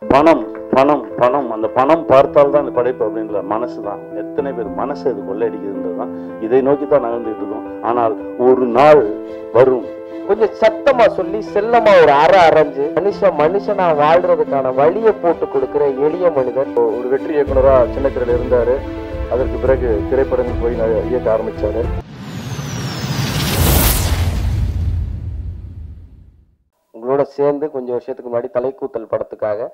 பணம் பணம் பணம், அந்த பணம் பார்த்தால்தான் அந்த படைப்பு அப்படின்ற மனசு தான். எத்தனை பேர் மனசு அது கொள்ளையடிக்குதுன்றது தான். இதை நோக்கி தான் நகர்ந்துட்டு இருக்கோம். ஆனால் ஒரு நாள் வரும், கொஞ்சம் சத்தமா சொல்லி செல்லமா ஒரு அரைஞ்சு மனுஷனா வாழ்றதுக்கான வழியை போட்டு கொடுக்கிற எளிய மனிதர். ஒரு வெற்றி இயக்குனரா சின்ன திரையில இருந்தாரு. அதற்கு பிறகு திரைப்படங்கள் போய் இயக்க ஆரம்பிச்சாரு. உங்களோட சேர்ந்து கொஞ்சம் வருஷத்துக்கு முன்னாடி தலைக்கூத்தல் படத்துக்காக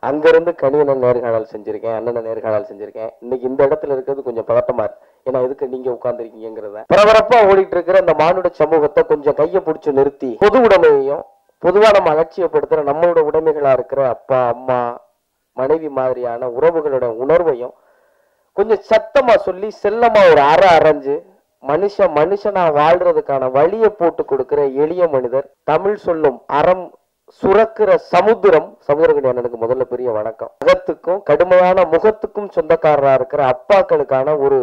அங்கிருந்து கணியனை நேர்காணல் செஞ்சிருக்கேன், அண்ணனை நேர்காணல் செஞ்சிருக்கேன். இன்னைக்கு இந்த இடத்துல இருக்கிறது கொஞ்சம் பதட்டமா இருக்கு. ஏன்னா எதுக்கு நீங்க உட்கார்ந்துருக்கீங்கிறத பரபரப்பா ஓடிட்டு இருக்கிற இந்த மானுட சமூகத்தை கொஞ்சம் கையை பிடிச்சு நிறுத்தி பொது உடைமையையும் பொதுவா நம்ம அலட்சியப்படுத்துற நம்மளோட உடைமைகளா இருக்கிற அப்பா அம்மா மனைவி மாதிரியான உறவுகளோட உணர்வையும் கொஞ்சம் சத்தமா சொல்லி செல்லமா ஒரு அரைஞ்சு மனுஷனா வாழ்றதுக்கான வழியை போட்டு கொடுக்கிற எளிய மனிதர், தமிழ் சொல்லும் அறம் சுரக்கிற சமுத்திரகனி அண்ணனுக்கு முதல்ல பெரிய வணக்கம். அகத்துக்கும் கடுமையான முகத்துக்கும் சொந்தக்காரரா இருக்கிற அப்பாக்களுக்கான ஒரு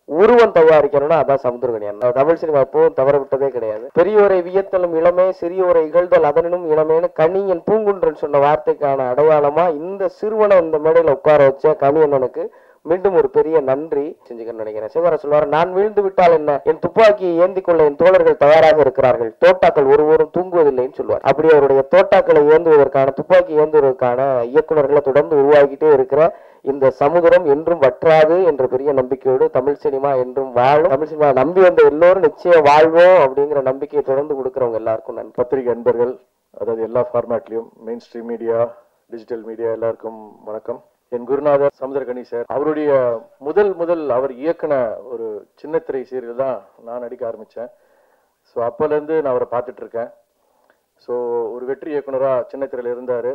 உருவம் தயாரிக்கணும்னா அதான் சமுத்திரகனி அண்ணன். தமிழ் சினிமா எப்பவும் தவற விட்டதே கிடையாது. பெரியோரை வியத்தலும் இளமே, சிறியோரை இகழ்தல் அதனும் இளமேனு கணியன் பூங்குன்றன் சொன்ன வார்த்தைக்கான அடையாளமா இந்த சிறுவனை இந்த மேடையில உட்கார வச்ச கனி அண்ணனுக்கு மீண்டும் ஒரு பெரிய நன்றி செஞ்சுக்கன்னு நினைக்கிறேன். சிவராஜ் சொல்வார், நான் வீழ்ந்து விட்டால் என்ன, என் துப்பாக்கியை ஏந்தி கொள்ள என் தோழர்கள் தயாராக இருக்கிறார்கள், தோட்டாக்கள் ஒருவரும் தூங்குவதில்லைன்னு சொல்வார். அப்படி அவருடைய தோட்டாக்களை ஏந்துவதற்கான, துப்பாக்கி ஏந்துவதற்கான இயக்குநர்களை தொடர்ந்து உருவாக்கிட்டே இருக்கிற இந்த சமுதிரம் என்றும் வற்றாது என்ற பெரிய நம்பிக்கையோடு தமிழ் சினிமா என்றும் வாழும். தமிழ் சினிமா நம்பி வந்த எல்லோரும் நிச்சயம் வாழ்வோம் அப்படிங்கிற நம்பிக்கையை தொடர்ந்து கொடுக்குறவங்க எல்லாருக்கும் நன்றி. பத்திரிகை அன்பர்கள், அதாவது எல்லா ஃபார்மேட்லயும் mainstream media, digital media எல்லாருக்கும் வணக்கம். என் குருநாதர் சமுத்திரகனி சார், அவருடைய முதல் அவர் இயக்குன ஒரு சின்ன திரை சீரியல் தான் நான் நடிக்க ஆரம்பித்தேன். ஸோ அப்போலேருந்து நான் அவரை பார்த்துட்டு இருக்கேன். ஸோ ஒரு வெற்றி இயக்குனரா சின்ன திரையில் இருந்தார்.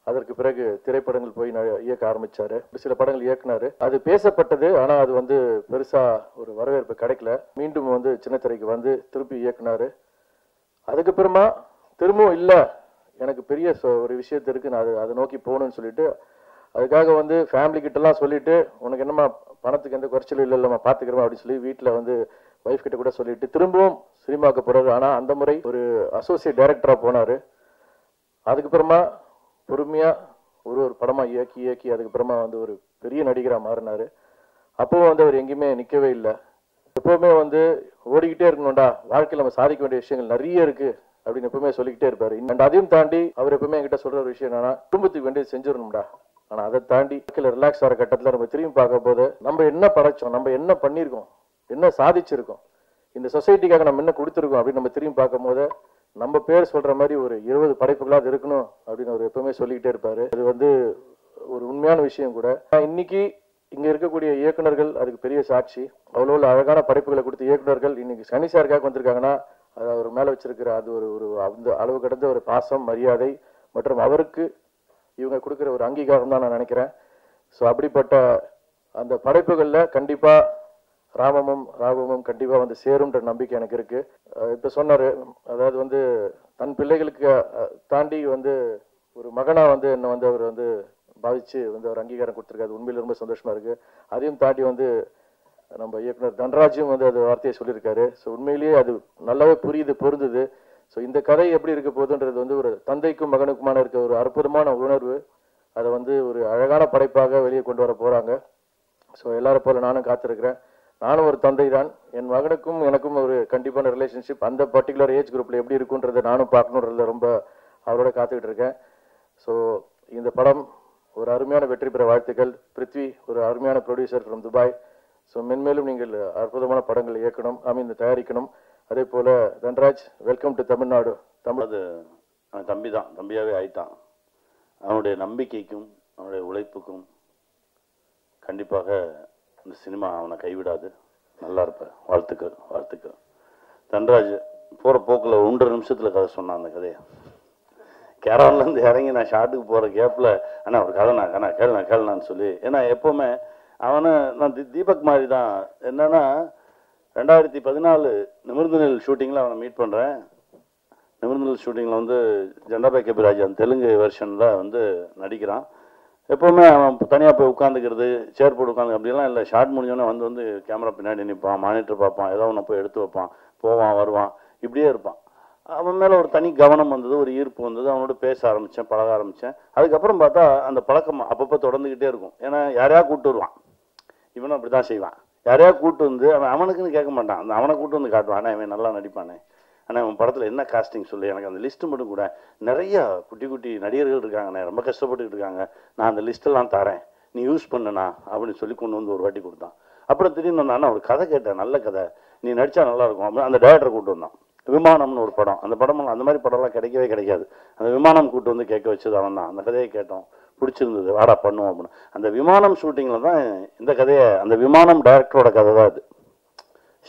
அதற்கு பிறகு திரைப்படங்கள் போய் இயக்க ஆரம்பிச்சாரு. சில படங்கள் இயக்குனாரு. அது பேசப்பட்டது, ஆனால் அது பெருசா ஒரு வரவேற்பு கிடைக்கல. மீண்டும் சின்ன திரைக்கு திருப்பி இயக்குனாரு. அதுக்கப்புறமா திரும்பவும் இல்லை, எனக்கு பெரிய ஒரு விஷயத்து இருக்கு, நான் அதை நோக்கி போகணும்னு சொல்லிட்டு அதுக்காக ஃபேமிலி கிட்டலாம் சொல்லிட்டு, உனக்கு என்னம்மா பணத்துக்கு எந்த குறைச்சலும் இல்லைம்மா பார்த்துக்கிறோமா அப்படின்னு சொல்லி வீட்டில் ஒய்ஃப் கிட்ட கூட சொல்லிட்டு திரும்பவும் சினிமாவுக்கு போறாரு. ஆனால் அந்த முறை ஒரு அசோசியேட் டைரக்டரா போனாரு. அதுக்கப்புறமா பொறுமையா ஒரு படமா இயக்கி அதுக்கப்புறமா ஒரு பெரிய நடிகரா மாறினாரு. அப்பவும் அவர் எங்கேயுமே நிக்கவே இல்லை. எப்பவுமே ஓடிக்கிட்டே இருக்கணும்டா, வாழ்க்கையில் நம்ம சாதிக்க வேண்டிய விஷயங்கள் நிறைய இருக்கு அப்படின்னு எப்பவுமே சொல்லிக்கிட்டே இருப்பாரு. அதையும் தாண்டி அவர் எப்பவுமே என்கிட்ட சொல்ற ஒரு விஷயம் என்னன்னா, குடும்பத்துக்கு வேண்டியது செஞ்சிடணும்டா. ஆனா அதை தாண்டி ரிலாக்ஸ் ஆகிற கட்டத்துல நம்ம திரும்பி பார்க்கும் போது நம்ம என்ன படைச்சோம், நம்ம என்ன பண்ணிருக்கோம், என்ன சாதிச்சிருக்கோம், இந்த சொசைட்டிக்காக நம்ம என்ன கொடுத்துருக்கோம் அப்படின்னு நம்ம திரும்பி பார்க்கும் போது நம்ம பேர் சொல்ற மாதிரி ஒரு 20 படைப்புகளாக இருக்கணும் அப்படின்னு அவர் எப்பவுமே சொல்லிக்கிட்டே இருப்பாரு. அது ஒரு உண்மையான விஷயம் கூட. இன்னைக்கு இங்க இருக்கக்கூடிய இயக்குநர்கள் அதுக்கு பெரிய சாட்சி. அவ்வளோ அழகான படைப்புகளை கொடுத்த இயக்குநர்கள் இன்னைக்கு சனி சாருக்காக வந்திருக்காங்கன்னா அது அவர் மேல வச்சிருக்கிற அது ஒரு அந்த அளவு கடந்த ஒரு பாசம், மரியாதை மற்றும் அவருக்கு இவங்க கொடுக்குற ஒரு அங்கீகாரம் தான் நான் நினைக்கிறேன். ஸோ அப்படிப்பட்ட அந்த படைப்புகள்ல கண்டிப்பா ராகவமும் கண்டிப்பா சேரும்ன்ற நம்பிக்கை எனக்கு இருக்கு. இப்ப சொன்னாரு, அதாவது தன் பிள்ளைகளுக்கு தாண்டி ஒரு மகனா என்ன அவர் பாதிச்சு அவர் அங்கீகாரம் கொடுத்துருக்காரு. உண்மையில ரொம்ப சந்தோஷமா இருக்கு. அதையும் தாண்டி நம்ம இயக்குனர் தன்ராஜும் அது வார்த்தையை சொல்லியிருக்காரு. ஸோ உண்மையிலேயே அது நல்லாவே பொருந்தது. ஸோ இந்த கதை எப்படி இருக்க போகுதுன்றது ஒரு தந்தைக்கும் மகனுக்குமான இருக்க ஒரு அற்புதமான உணர்வு. அதை ஒரு அழகான படைப்பாக வெளியே கொண்டு வர போறாங்க. ஸோ எல்லாரும் போல நானும் காத்திருக்கிறேன். நானும் ஒரு தந்தை தான். என் மகனுக்கும் எனக்கும் ஒரு கண்டிப்பான ரிலேஷன்ஷிப் அந்த பர்டிகுலர் ஏஜ் குரூப்ல எப்படி இருக்குன்றதை நானும் பார்க்கணுன்றதுல ரொம்ப அவரோட காத்துக்கிட்டு இருக்கேன். ஸோ இந்த படம் ஒரு அருமையான வெற்றி பெற வாழ்த்துக்கள். பிருத்வி ஒரு அருமையான ப்ரொடியூசர் ஃப்ரம் துபாய். ஸோ மென்மேலும் நீங்கள் அற்புதமான படங்கள் இயக்கணும், தயாரிக்கணும். அதே போல தன்ராஜ், வெல்கம் டு தமிழ்நாடு. அது அவன் தம்பி தான், தம்பியாவே ஆயிட்டான். அவனுடைய நம்பிக்கைக்கும் அவனுடைய உழைப்புக்கும் கண்டிப்பாக இந்த சினிமா அவனை கைவிடாது. நல்லா இருப்ப. வாழ்த்துக்கள். தன்ராஜ் போற போக்குல 1.5 நிமிஷத்துல கதை சொன்னான். அந்த கதையை கேரளால இருந்து இறங்கி நான் ஷாட்டுக்கு போற கேப்ல, ஆனா ஒரு கதை நான் கேளுனான்னு சொல்லி, ஏன்னா எப்பவுமே நான் தீபக் மாதிரி தான். என்னன்னா 2014 நிமிர்ந்து ஷூட்டிங்கில் அவனை மீட் பண்ணுறேன். நிமிர்ந்து ஷூட்டிங்கில் ஜெண்டாபாய் கபிராஜ் அந்த தெலுங்கு வெர்ஷனில் நடிக்கிறான். எப்போவுமே அவன் தனியாக போய் உட்காந்துக்கிறது, சேர் போட்டு உட்காந்து அப்படிலாம் இல்லை. ஷார்ட் முடிஞ்சோன்னே கேமரா பின்னாடி நிற்பான், மானிட்டர் பார்ப்பான், ஏதோ ஒன்று போய் எடுத்து வைப்பான், போவான் வருவான், இப்படியே இருப்பான். அவன் மேலே ஒரு தனி கவனம் வந்தது, ஒரு ஈர்ப்பு வந்தது. அவனோட பேச ஆரம்பித்தேன், பழக ஆரம்பித்தேன். அதுக்கப்புறம் பார்த்தா அந்த பழக்கம் அப்பப்போ தொடர்ந்துக்கிட்டே இருக்கும். ஏன்னா யாரையா கூப்பிட்டு வருவான், இவனும் அப்படி தான் செய்வான். யாரையா கூப்பிட்டு வந்து அவனுக்குன்னு கேட்க மாட்டான், அந்த அவனை கூப்பிட்டு வந்து காட்டுவான். ஆனால் இவன் நல்லா நடிப்பானே, ஆனால் அவன் படத்தில் என்ன காஸ்டிங் சொல்லி எனக்கு அந்த லிஸ்ட்டு மட்டும் கூட. நிறையா குட்டி குட்டி நடிகர்கள் இருக்காங்கண்ணே, ரொம்ப கஷ்டப்பட்டுக்கிட்டு இருக்காங்க, நான் அந்த லிஸ்ட்டெல்லாம் தரேன், நீ யூஸ் பண்ணுண்ணா அப்படின்னு சொல்லி கொண்டு வந்து ஒரு வாட்டி கொடுத்தான். அப்புறம் திடீர்னு வந்தான்னா ஒரு கதை கேட்டேன், நல்ல கதை, நீ நடித்தா நல்லாயிருக்கும் அப்படின்னு அந்த டேரக்டரை கூப்பிட்டு வந்தான். விமானம்னு ஒரு படம், அந்த படமெல்லாம் அந்த மாதிரி படம்லாம் கிடைக்கவே கிடைக்காது. அந்த விமானம் கூப்பிட்டு வந்து கேட்க வச்சது அவன் தான். அந்த கதையை கேட்டோம், பிடிச்சிருந்தது, வாடா பண்ணுவோம் அப்படின்னு. அந்த விமானம் ஷூட்டிங்கில் தான் இந்த கதையை, அந்த விமானம் டைரக்டரோட கதை தான் இது,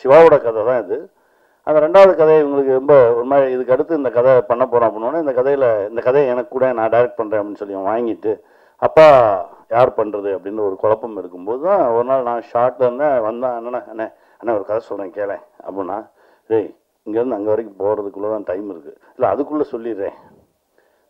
சிவாவோட கதை தான் இது. அந்த ரெண்டாவது கதையை இவங்களுக்கு ரொம்ப ஒரு மாதிரி, இதுக்கு அடுத்து இந்த கதை பண்ண போகிறோம் அப்படின்னோடனே இந்த கதையை எனக்கு கூட நான் டைரக்ட் பண்ணுறேன் அப்படின்னு சொல்லி வாங்கிட்டு, அப்பா யார் பண்ணுறது அப்படின்னு ஒரு குழப்பம் இருக்கும்போது தான் ஒரு நாள் நான் ஷார்ட்டில் இருந்தேன். வந்தேன், அண்ணே ஒரு கதை சொல்கிறேன் கேளேன் அப்படின்னா, டேய் இங்கேருந்து அங்கே வரைக்கும் போகிறதுக்குள்ளே தான் டைம் இருக்குது, இல்லை அதுக்குள்ளே சொல்லிடுறேன்.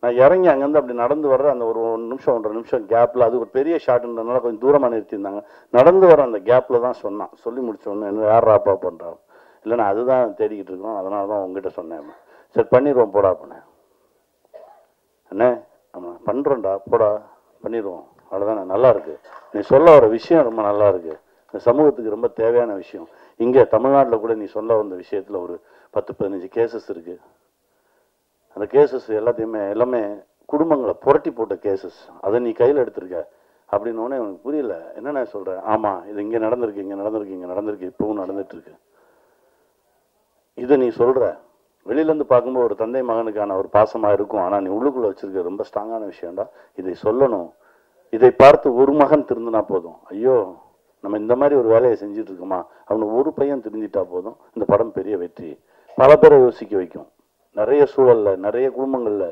நான் இறங்கி அங்கேருந்து அப்படி நடந்து வர்ற அந்த ஒரு 1 நிமிஷம் 1.5 நிமிஷம் கேப்பில், அது ஒரு பெரிய ஷாட்டுன்றதுனால கொஞ்சம் தூரமாக நிறுத்தியிருந்தாங்க, நடந்து வர அந்த கேப்பில் தான் சொன்னான். சொல்லி முடிச்சோடனே என்ன யார் அப்பா பண்ணுறான், இல்லை நான் அதுதான் தேடிக்கிட்டு இருக்கோம், அதனால தான் உங்ககிட்ட சொன்னேன். சரி பண்ணிடுவோம் போடா அப்படின்னேன். அண்ணே ஆமாம் பண்ணுறோம்டா போடா பண்ணிடுவோம், அவ்வளோதானே, நல்லா இருக்கு, நீ சொல்ல வர விஷயம் ரொம்ப நல்லா இருக்கு, இந்த சமூகத்துக்கு ரொம்ப தேவையான விஷயம். இங்கே தமிழ்நாட்டில் கூட நீ சொல்ல வந்த விஷயத்தில் ஒரு 10-15 கேசஸ் இருக்குது. அந்த கேசஸ் எல்லாமே குடும்பங்களை புரட்டி போட்ட கேசஸ், அதை நீ கையில் எடுத்திருக்க அப்படின்னோடனே எனக்கு புரியல, என்னென்ன சொல்கிறேன். ஆமாம், இது இங்கே நடந்திருக்கு, இங்கே நடந்திருக்கு, இங்கே நடந்திருக்கு, இப்பவும் நடந்துட்டு இருக்கு. இதை நீ சொல்கிற வெளியிலேருந்து பார்க்கும்போது ஒரு தந்தை மகனுக்கான ஒரு பாசமாக இருக்கும், ஆனால் நீ உள்ளுக்குள்ளே வச்சிருக்க ரொம்ப ஸ்ட்ராங்கான விஷயம்டா, இதை சொல்லணும். இதை பார்த்து ஒரு மகன் திருந்தினா போதும், ஐயோ நம்ம இந்த மாதிரி ஒரு வேலையை செஞ்சுட்டு இருக்கோமா, அவனு ஒரு பையன் திருந்திட்டா போதும், இந்த படம் பெரிய வெற்றி. பல பேரை யோசிக்க வைக்கும். நிறைய சூழலில் நிறைய குடும்பங்களில்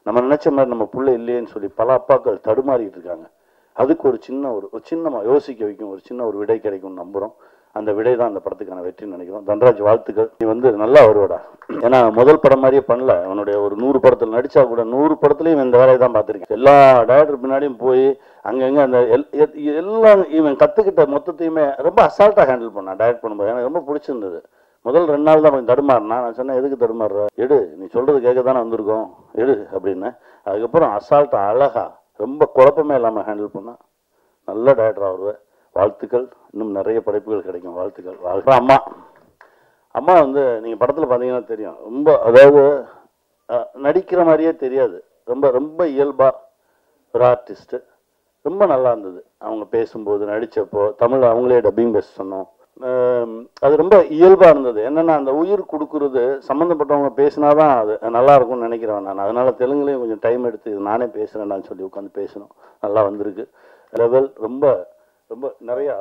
நம்ம நினச்ச மாதிரி நம்ம பிள்ளை இல்லையேன்னு சொல்லி பல அப்பாக்கள் தடுமாறிட்டு இருக்காங்க. அதுக்கு ஒரு சின்னமாக யோசிக்க வைக்கும், ஒரு சின்ன ஒரு விடை கிடைக்கும்னு நம்புகிறோம். அந்த விடை தான் அந்த படத்துக்கான வெற்றின்னு நினைக்கிறோம். தன்ராஜ் வாழ்த்துக்கள், நீ நல்லா வருவடா. ஏன்னா முதல் படம் மாதிரியே பண்ணல, அவனுடைய ஒரு 100 படத்தில் நடித்தா கூட 100 படத்துலையும் இந்த வேலையை தான் பார்த்துருக்கேன். எல்லா டைரக்டர் பின்னாடியும் போய் அங்கங்கே அந்த எல்லாம் இவன் கற்றுக்கிட்ட மொத்தத்தையுமே ரொம்ப அசால்ட்டாக ஹேண்டில் பண்ணான் டைரக்ட் பண்ணும்போது. எனக்கு ரொம்ப பிடிச்சிருந்தது. முதல் 2 நாள் தான் அவன் தடுமாறினா. நான் சொன்னேன், எதுக்கு தடுமாறுற, எடு, நீ சொல்கிறது கேட்க தானே வந்திருக்கோம், எடு அப்படின்னு. அதுக்கப்புறம் அசால்ட்டாக அழகா ரொம்ப குழப்பமே இல்லாமல் ஹேண்டில் பண்ணான். நல்ல டைரக்டராக வருவேன். வாழ்த்துக்கள், இன்னும் நிறைய படைப்புகள் கிடைக்கும். வாழ்த்துக்கள். அம்மா நீங்கள் படத்தில் பார்த்தீங்கன்னா தெரியும், ரொம்ப அதாவது நடிக்கிற மாதிரியே தெரியாது, ரொம்ப இயல்பாக ஒரு ஆர்டிஸ்ட்டு. ரொம்ப நல்லா இருந்தது அவங்க பேசும்போது, நடித்தப்போ தமிழ் அவங்களே டப்பிங் பேச சொன்னோம். அது ரொம்ப இயல்பாக இருந்தது. என்னென்னா அந்த உயிர் கொடுக்குறது சம்மந்தப்பட்டவங்க பேசினாதான் அது நல்லா இருக்கும்னு நினைக்கிறேன் நான். அதனால் தெலுங்குலேயும் கொஞ்சம் டைம் எடுத்து இது நானே பேசுகிறேன்னு சொல்லி உட்காந்து பேசணும். நல்லா வந்திருக்கு. லெவல் ரொம்ப நிறையா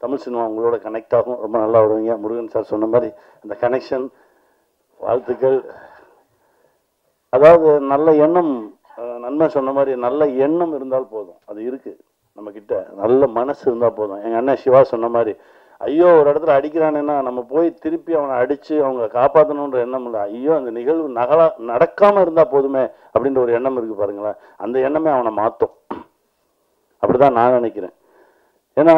தமிழ் சினிமா உங்களோட கனெக்ட் ஆகும். ரொம்ப நல்லா வருவீங்க. முருகன் சார் சொன்ன மாதிரி அந்த கனெக்ஷன், வாழ்த்துக்கள். அதாவது நல்ல எண்ணம், நன்மை சொன்ன மாதிரி நல்ல எண்ணம் இருந்தால் போதும், அது இருக்குது நம்மக்கிட்ட. நல்ல மனசு இருந்தால் போதும். எங்கள் அண்ணன் சிவா சொன்ன மாதிரி, ஐயோ ஒரு இடத்துல அடிக்கிறானேன்னா நம்ம போய் திருப்பி அவனை அடித்து அவங்க காப்பாற்றணுன்ற எண்ணம் இல்லை. ஐயோ அந்த நிகழ்வு நடக்காமல் இருந்தால் போதுமே அப்படின்ற ஒரு எண்ணம் இருக்குது பாருங்களேன். அந்த எண்ணமே அவனை மாற்றும். அப்படி தான் நான் நினைக்கிறேன். ஏன்னா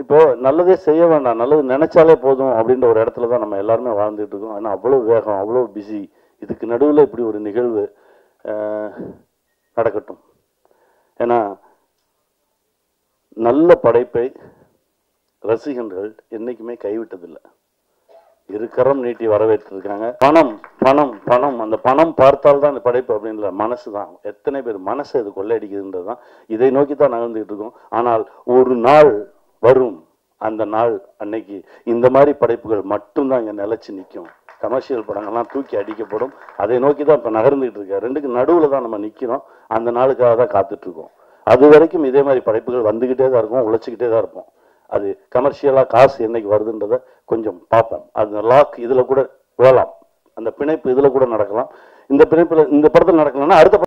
இப்போ நல்லதே செய்ய வேண்டாம், நல்லது நினைச்சாலே போதும் அப்படின்ற ஒரு இடத்துல தான் நம்ம எல்லாருமே வாழ்ந்துட்டு இருக்கோம். ஏன்னா அவ்வளோ வேகம், அவ்வளோ பிஸி. இதுக்கு நடுவில் இப்படி ஒரு நிகழ்வு நடக்கட்டும். ஏன்னா நல்ல படைப்பை ரசிகர்கள் என்னைக்குமே கைவிட்டதில்லை, இருக்கரம் நீட்டி வரவேற்றிருக்காங்க. பணம் பணம் பணம், அந்த பணம் பார்த்தால்தான் அந்த படைப்பு அப்படின்ற மனசு தான். எத்தனை பேர் மனசை இது கொள்ளையடிக்குதுன்றது தான். இதை நோக்கி தான் நகர்ந்துகிட்டு இருக்கோம். ஆனால் ஒரு நாள் வரும், அந்த நாள் அன்னைக்கு இந்த மாதிரி படைப்புகள் மட்டும்தான் இங்கே நிலைச்சு நிற்கும். கமர்ஷியல் படங்கள்லாம் தூக்கி அடிக்கப்படும். அதை நோக்கி தான் இப்போ நகர்ந்துகிட்டு இருக்க. ரெண்டுக்கு நடுவில் தான் நம்ம நிற்கிறோம். அந்த நாளுக்காக தான் காத்துட்ருக்கோம். அது வரைக்கும் இதே மாதிரி படைப்புகள் வந்துக்கிட்டே தான் இருக்கும், உழைச்சிக்கிட்டே தான் இருப்போம். அது கமர்ஷியலாக காசு என்னைக்கு வருதுன்றதை கொஞ்சம் பார்ப்போம். அது லாக் இதில் கூட விழலாம், அந்த பிணைப்பு இதில் கூட நடக்கலாம். இந்த பிணைப்பில் இந்த படத்தில் நடக்கலன்னா அடுத்த